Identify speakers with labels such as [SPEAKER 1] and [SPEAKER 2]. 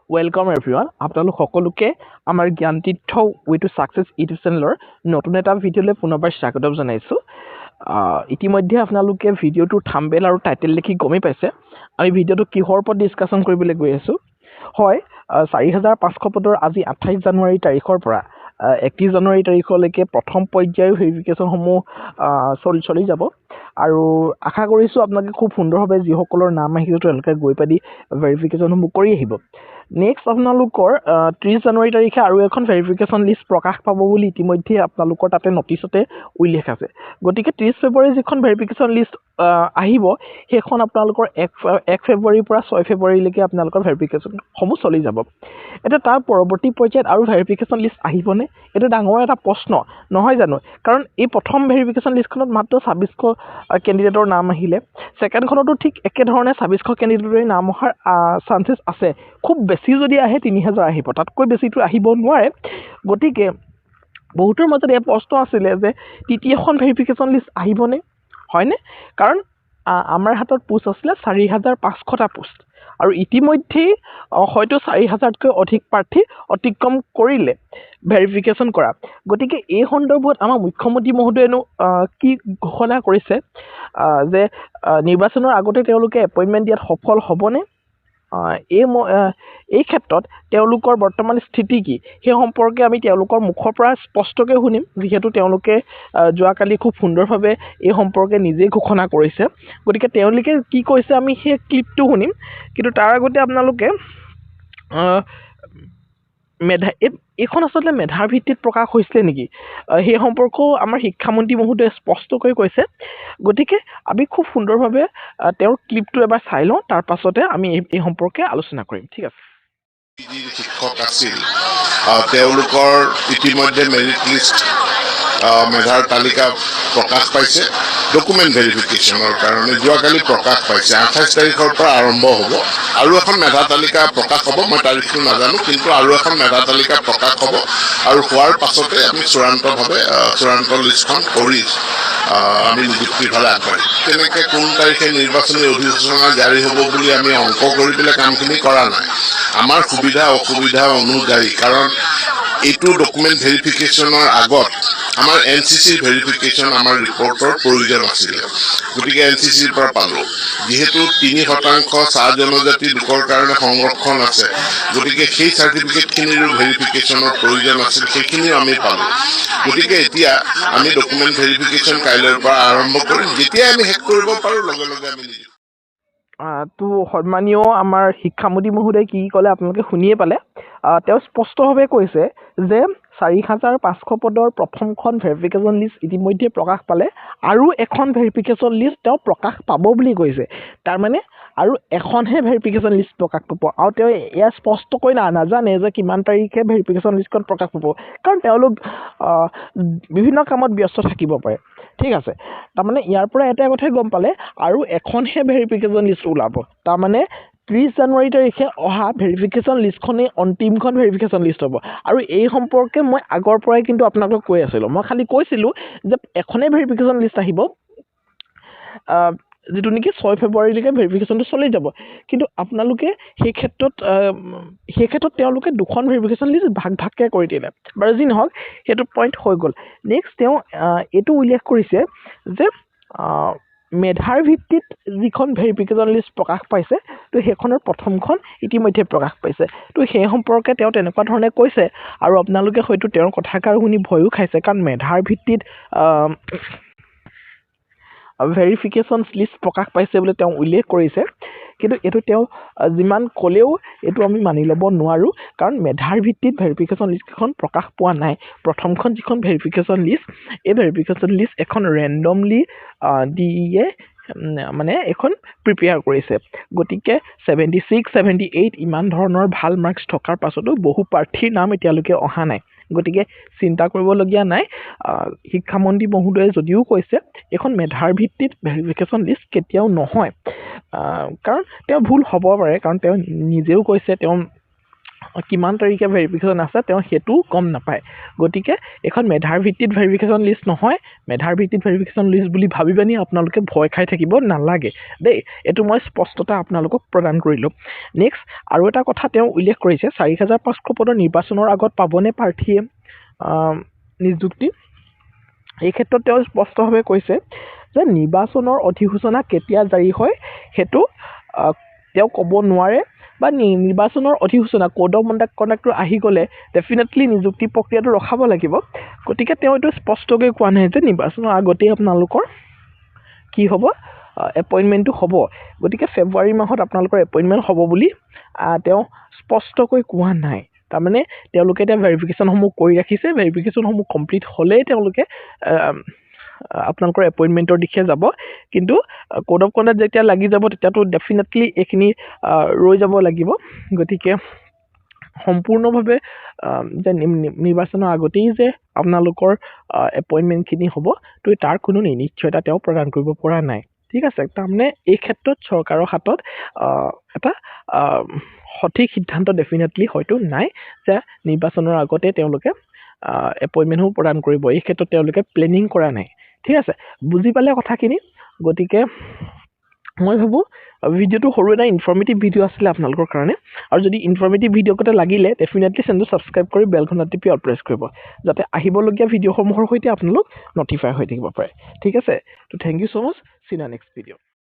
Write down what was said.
[SPEAKER 1] Welcome everyone. আপোনালোক সকলোকে আমাৰ জ্ঞান তীৰ্থ way to success ইউটিউব চেনেলৰ নতুন এটা ভিডিঅ'লৈ পুনৰবাৰ স্বাগতম জনাইছো। ইতিমধ্যে আপোনালোকে ভিডিঅ'টোৰ থাম্বনেল আৰু টাইটেল দেখি গমেই পাইছে। আমি ভিডিঅ'টো কিহৰ ওপৰত ডিসকাশন কৰিবলৈ গৈ আছো। হয়, 4500 পদৰ আজি 28 জানুৱাৰী তাৰিখৰ পৰা 31 জানুৱাৰী তাৰিখলৈকে প্ৰথম পৰ্যায়ৰ ভেৰিফিকেশন সমূহ চলি যাব। আৰু আশা কৰিছো আপোনালোকে খুব সুন্দৰভাৱে যিসকলৰ নাম আহিছে তেওঁলোকে গৈ পাদি ভেৰিফিকেশন সমূহ কৰি আহিব। নেক্সট আপোনালোকৰ 30 জানুৱাৰী তাৰিখে আৰু এখন ভেৰিফিকেশন লিষ্ট প্ৰকাশ পাব বুলি ইতিমধ্যে আপোনালোকৰ তাতে নটিছতে উল্লেখ আছে। গতিকে 30 ফেব্ৰুৱাৰী যিখন ভেৰিফিকেশন লিষ্ট আহিব সেইখন আপোনালোকৰ 1 ফেব্ৰুৱাৰীৰ পৰা 6 ফেব্ৰুৱাৰীলৈকে আপোনালোকৰ ভেৰিফিকেশন সমূহ চলি যাব। এটা তাৰ পৰৱৰ্তী পৰ্যায়ত আৰু ভেৰিফিকেশন লিষ্ট আহিবনে? এটা ডাঙৰ এটা প্ৰশ্ন নহয় জানো? কাৰণ এই প্ৰথম ভেৰিফিকেশন লিষ্টখনত মাত্ৰ 2600 কেণ্ডিডেটৰ নাম আহিলে। সেকেন্ডখনতো ঠিক একে ধৰণে 2600 কেণ্ডিডেটৰ নাম অহাৰ চান্সেছ আছে। খুব বেছি যদি আহে 3000 আহিব, তাতকৈ বেছিটো আহিব নোৱাৰে। গতিকে বহুতৰ মাজত এই প্ৰশ্ন আছিলে যে তৃতীয়খন ভেৰিফিকেশন লিষ্ট আহিবনে? হয়নে? কাৰণ আমাৰ হাতত পোষ্ট আছিলে 4500টা পোষ্ট আৰু ইতিমধ্যে হয়তো 4000তকৈ অধিক প্ৰাৰ্থী অতিক্ৰম কৰিলে ভেৰিফিকেশন কৰা। গতিকে এই সন্দৰ্ভত আমাৰ মুখ্যমন্ত্ৰী মহোদয়েনো কি ঘোষণা কৰিছে যে নিৰ্বাচনৰ আগতে তেওঁলোকে এপইণ্টমেণ্ট দিয়াত সফল হ'বনে? এই ক্ষেত্ৰত তেওঁলোকৰ বৰ্তমান স্থিতি কি সেই সম্পৰ্কে আমি তেওঁলোকৰ মুখৰ পৰা স্পষ্টকৈ শুনিম, যিহেতু তেওঁলোকে যোৱাকালি খুব সুন্দৰভাৱে এই সম্পৰ্কে নিজেই ঘোষণা কৰিছে। গতিকে তেওঁলোকে কি কৈছে আমি সেই ক্লিপটো শুনিম। কিন্তু তাৰ আগতে আপোনালোকে এইখন আচলতে মেধাৰ ভিত্তিত প্ৰকাশ হৈছিলে নেকি সেই সম্পৰ্কেও আমাৰ শিক্ষামন্ত্ৰী মহোদয়ে স্পষ্টকৈ কৈছে। গতিকে আমি খুব সুন্দৰভাৱে তেওঁৰ ক্লিপটো এবাৰ চাই লওঁ, তাৰ পাছতে আমি এই সম্পৰ্কে আলোচনা কৰিম। ঠিক আছে।
[SPEAKER 2] শিক্ষক আছিল তেওঁলোকৰ ইতিমধ্যে মেৰিট লিষ্ট মেধাৰ তালিকা প্ৰকাশ পাইছে। ডকুমেণ্ট ভেৰিফিকেশ্যনৰ কাৰণে যোৱাকালি প্ৰকাশ পাইছে। 28 তাৰিখৰ পৰা আৰম্ভ হ'ব। আৰু এখন মেধা তালিকা প্ৰকাশ হ'ব, মই তাৰিখটো নাজানো, কিন্তু আৰু এখন মেধা তালিকা প্ৰকাশ হ'ব আৰু হোৱাৰ পাছতে আমি চূড়ান্ত লিষ্টখন কৰি আমি নিযুক্তিৰ ফালে আগবাঢ়িম। তেনেকৈ কোন তাৰিখে নিৰ্বাচনী অধিসূচনা জাৰি হ'ব বুলি আমি অংক কৰি পেলাই কামখিনি কৰা নাই। আমাৰ সুবিধা অসুবিধা অনুযায়ী, কাৰণ এইটো ডকুমেণ্ট ভেৰিফিকেশ্যনৰ আগত আমাৰ NCCৰ ভেৰিফিকেশ্যন আমাৰ ৰিপৰ্টৰ প্ৰয়োজন আছিলে। গতিকে NCCৰ পৰা পালোঁ। যিহেতু 3% চাহ জনজাতি লোকৰ কাৰণে সংৰক্ষণ আছে, গতিকে সেই চাৰ্টিফিকেটখিনিৰো ভেৰিফিকেশ্যনৰ প্ৰয়োজন আছিল, সেইখিনিও আমি পালোঁ। গতিকে এতিয়া আমি ডকুমেণ্ট ভেৰিফিকেশ্যন কাইলৈৰ পৰা আৰম্ভ কৰিম। যেতিয়াই আমি শেষ কৰিব পাৰোঁ লগে লগে আমি
[SPEAKER 1] তো সন্মানীয় আমাৰ শিক্ষামন্ত্ৰী মহোদয়ে কি ক'লে আপোনালোকে শুনিয়ে পালে। তেওঁ স্পষ্টভাৱে কৈছে যে 4500 পদৰ প্ৰথমখন ভেৰিফিকেশ্যন লিষ্ট ইতিমধ্যে প্ৰকাশ পালে আৰু এখন ভেৰিফিকেশ্যন লিষ্ট তেওঁ প্ৰকাশ পাব বুলি কৈছে। তাৰমানে আৰু এখনহে ভেৰিফিকেশ্যন লিষ্ট প্ৰকাশ পাব আৰু তেওঁ এয়া স্পষ্টকৈ নাজানে যে কিমান তাৰিখে ভেৰিফিকেশ্যন লিষ্টখন প্ৰকাশ পাব, কাৰণ তেওঁলোক বিভিন্ন কামত ব্যস্ত থাকিব পাৰে। ঠিক আছে, তাৰমানে ইয়াৰ পৰা এটা কথাই গম পালে আৰু এখনহে ভেৰিফিকেশ্যন লিষ্ট ওলাব। তাৰমানে 30 জানুৱাৰী তাৰিখে অহা ভেৰিফিকেশ্যন লিষ্টখনেই অন্তিমখন ভেৰিফিকেশ্যন লিষ্ট হ'ব। আৰু এই সম্পৰ্কে মই আগৰ পৰাই কিন্তু আপোনালোকক কৈ আছিলোঁ। মই খালি কৈছিলোঁ যে এখনেই ভেৰিফিকেশ্যন লিষ্ট আহিব, যিটো নেকি 6 ফেব্ৰুৱাৰীলৈকে ভেৰিফিকেশ্যনটো চলি যাব। কিন্তু আপোনালোকে সেই ক্ষেত্ৰত তেওঁলোকে দুখন ভেৰিফিকেশ্যন লিষ্ট ভাগকৈ কৰি দিলে। বাৰু যি নহওক, সেইটো পইণ্ট হৈ গ'ল। নেক্সট তেওঁ এইটো উল্লেখ কৰিছে যে মেধাৰ ভিত্তিত যিখন ভেৰিফিকেশ্যন লিষ্ট প্ৰকাশ পাইছে, তো সেইখনৰ প্ৰথমখন ইতিমধ্যে প্ৰকাশ পাইছে। তো সেই সম্পৰ্কে তেওঁ তেনেকুৱা ধৰণে কৈছে আৰু আপোনালোকে হয়তো তেওঁৰ কথাষাৰ শুনি ভয়ো খাইছে, কাৰণ মেধাৰ ভিত্তিত ভেৰিফিকেশ্যন লিষ্ট প্ৰকাশ পাইছে বুলি তেওঁ উল্লেখ কৰিছে। কিন্তু এইটো তেওঁ যিমান ক'লেও এইটো আমি মানি ল'ব নোৱাৰোঁ, কাৰণ মেধাৰ ভিত্তিত ভেৰিফিকেশ্যন লিষ্টখন প্ৰকাশ পোৱা নাই। প্ৰথমখন যিখন ভেৰিফিকেশ্যন লিষ্ট, এই ভেৰিফিকেশ্যন লিষ্ট এখন ৰেণ্ডমলি দিয়ে মানে এখন প্ৰিপেয়াৰ কৰিছে। গতিকে 76, 78 ইমান ধৰণৰ ভাল মাৰ্কছ থকাৰ পাছতো বহু প্ৰাৰ্থীৰ নাম এতিয়ালৈকে অহা নাই। গতিকে চিন্তা কৰিবলগীয়া নাই। শিক্ষামন্ত্ৰী মহোদয়ে যদিও কৈছে এখন মেধাৰ ভিত্তিত ভেৰিফিকেশ্যন লিষ্ট কেতিয়াও নহয়, কাৰণ তেওঁ ভুল হ'ব পাৰে, কাৰণ তেওঁ নিজেও কৈছে তেওঁ কিমান তাৰিখে ভেৰিফিকেশ্যন আছে তেওঁ সেইটো গম নাপায় গতিকে এখন মেধাৰ ভিত্তিত ভেৰিফিকেশ্যন লিষ্ট নহয় মেধাৰ ভিত্তিত ভেৰিফিকেশ্যন লিষ্ট বুলি ভাবি পানি আপোনালোকে ভয় খাই থাকিব নালাগে দেই এইটো মই স্পষ্টতা আপোনালোকক প্ৰদান কৰিলোঁ নেক্সট আৰু এটা কথা তেওঁ উল্লেখ কৰিছে 4500 পদৰ নিৰ্বাচনৰ আগত পাবনে প্ৰাৰ্থীয়ে নিযুক্তি এই ক্ষেত্ৰত তেওঁ স্পষ্টভাৱে কৈছে যে নিৰ্বাচনৰ অধিসূচনা কেতিয়া জাৰি হয় সেইটো তেওঁ ক'ব নোৱাৰে বা নিৰ্বাচনৰ অধিসূচনা কোড অফ কণ্ডাক্টটো আহি গ'লে ডেফিনেটলি নিযুক্তি প্ৰক্ৰিয়াটো ৰখাব লাগিব গতিকে তেওঁ এইটো স্পষ্টকৈ কোৱা নাই যে নিৰ্বাচনৰ আগতেই আপোনালোকৰ কি হ'ব এপইণ্টমেণ্টটো হ'ব গতিকে ফেব্ৰুৱাৰী মাহত আপোনালোকৰ এপইণ্টমেণ্ট হ'ব বুলি তেওঁ স্পষ্টকৈ কোৱা নাই তাৰমানে তেওঁলোকে এতিয়া ভেৰিফিকেশ্যনসমূহ কৰি ৰাখিছে ভেৰিফিকেশ্যনসমূহ কমপ্লিট হ'লেই তেওঁলোকে আপোনালোকৰ এপইণ্টমেণ্টৰ দিশে যাব কিন্তু কোড অফ কণ্ডাক্ট যেতিয়া লাগি যাব তেতিয়াতো ডেফিনেটলি এইখিনি ৰৈ যাব লাগিব গতিকে সম্পূৰ্ণভাৱে যে নিৰ্বাচনৰ আগতেই যে আপোনালোকৰ এপইণ্টমেণ্টখিনি হ'ব তো তাৰ কোনো নিশ্চয়তা তেওঁ প্ৰদান কৰিব পৰা নাই ঠিক আছে তাৰমানে এই ক্ষেত্ৰত চৰকাৰৰ হাতত এটা সঠিক সিদ্ধান্ত ডেফিনেটলি হয়তো নাই যে নিৰ্বাচনৰ আগতে তেওঁলোকে এপইণ্টমেণ্টসমূহ প্ৰদান কৰিব এই ক্ষেত্ৰত তেওঁলোকে প্লেনিং কৰা নাই ঠিক আছে বুজি পালে কথাখিনি গতিকে মই ভাবোঁ ভিডিঅ'টো সৰু এটা ইনফৰ্মেটিভ ভিডিঅ' আছিলে আপোনালোকৰ কাৰণে আৰু যদি ইনফৰ্মেটিভ ভিডিঅ' কেইটা লাগিলে ডেফিনেটলি চেনেলটো ছাবস্ক্ৰাইব কৰি বেলখন টিপি অল প্ৰেছ কৰিব যাতে আহিবলগীয়া ভিডিঅ'সমূহৰ সৈতে আপোনালোক নটিফাই হৈ থাকিব পাৰে ঠিক আছে তো thank you so' much see in the next video'